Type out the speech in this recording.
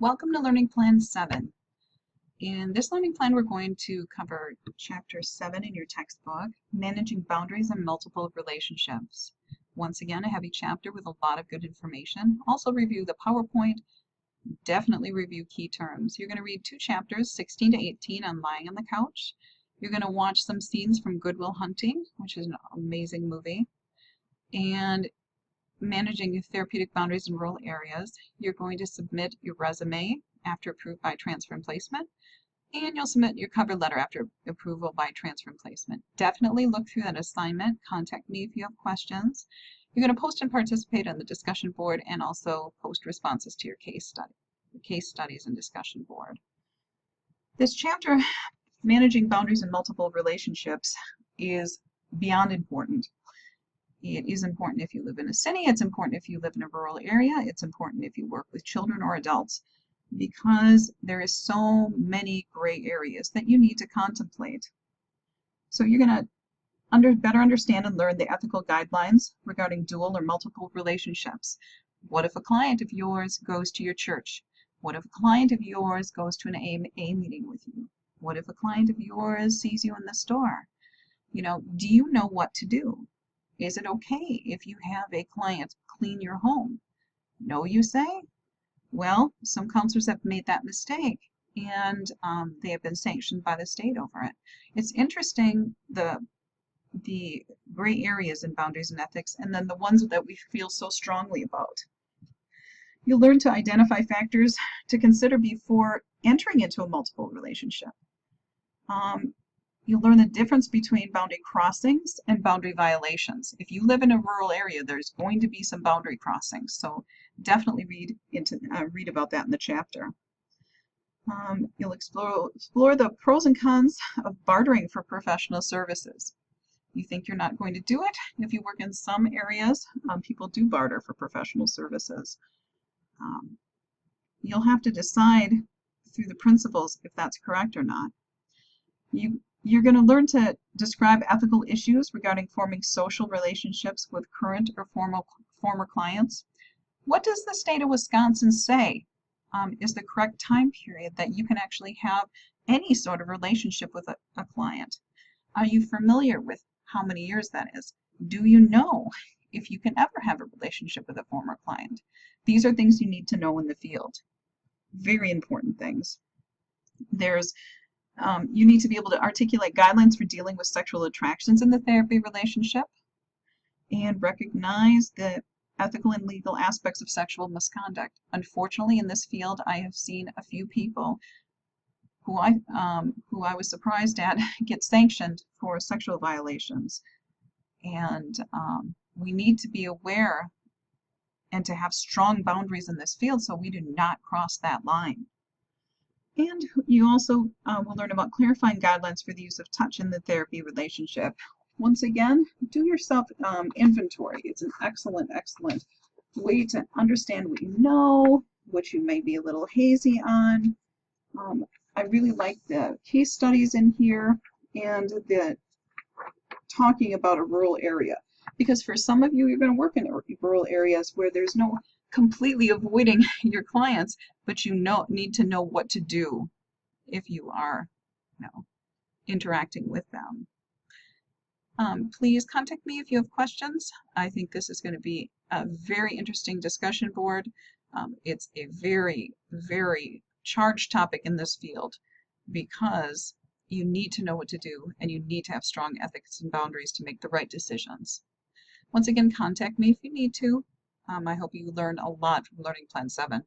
Welcome to Learning Plan 7. In this learning plan, we're going to cover Chapter 7 in your textbook, Managing Boundaries and Multiple Relationships. Once again, a heavy chapter with a lot of good information. Also review the PowerPoint. Definitely review key terms. You're going to read two chapters, 16 to 18 on Lying on the Couch. You're going to watch some scenes from Good Will Hunting, which is an amazing movie. And Managing Therapeutic Boundaries in Rural Areas. You're going to submit your resume after approved by transfer and placement, and you'll submit your cover letter after approval by transfer and placement. Definitely look through that assignment. Contact me if you have questions. You're going to post and participate on the discussion board and also post responses to your case studies and discussion board. This chapter, Managing Boundaries in Multiple Relationships, is beyond important. It is important if you live in a city, it's important if you live in a rural area, it's important if you work with children or adults, because there is so many gray areas that you need to contemplate. So you're going to better understand and learn the ethical guidelines regarding dual or multiple relationships. What if a client of yours goes to your church? What if a client of yours goes to an AA meeting with you? What if a client of yours sees you in the store? Do you know what to do? Is it okay if you have a client clean your home? No, you say? Well, some counselors have made that mistake, and they have been sanctioned by the state over it. It's interesting, the gray areas in boundaries and ethics, and then the ones that we feel so strongly about. You'll learn to identify factors to consider before entering into a multiple relationship. You'll learn the difference between boundary crossings and boundary violations. If you live in a rural area, there's going to be some boundary crossings, so definitely read about that in the chapter. You'll explore the pros and cons of bartering for professional services. You think you're not going to do it? If you work in some areas, people do barter for professional services. You'll have to decide through the principles if that's correct or not. You're going to learn to describe ethical issues regarding forming social relationships with current or former clients. What does the state of Wisconsin say is the correct time period that you can actually have any sort of relationship with a client? Are you familiar with how many years that is? Do you know if you can ever have a relationship with a former client? These are things you need to know in the field. Very important things. You need to be able to articulate guidelines for dealing with sexual attractions in the therapy relationship and recognize the ethical and legal aspects of sexual misconduct. Unfortunately, in this field, I have seen a few people who I was surprised at get sanctioned for sexual violations. And we need to be aware and to have strong boundaries in this field so we do not cross that line. And you also will learn about clarifying guidelines for the use of touch in the therapy relationship. Once again, do your self-inventory. It's an excellent way to understand what you know, what you may be a little hazy on. I really like the case studies in here and the talking about a rural area. Because for some of you, you're going to work in rural areas where there's no completely avoiding your clients, but you need to know what to do if you are interacting with them. Please contact me if you have questions. I think this is going to be a very interesting discussion board. It's a very, very charged topic in this field because you need to know what to do and you need to have strong ethics and boundaries to make the right decisions. Once again, contact me if you need to. I hope you learn a lot from Learning Plan 7.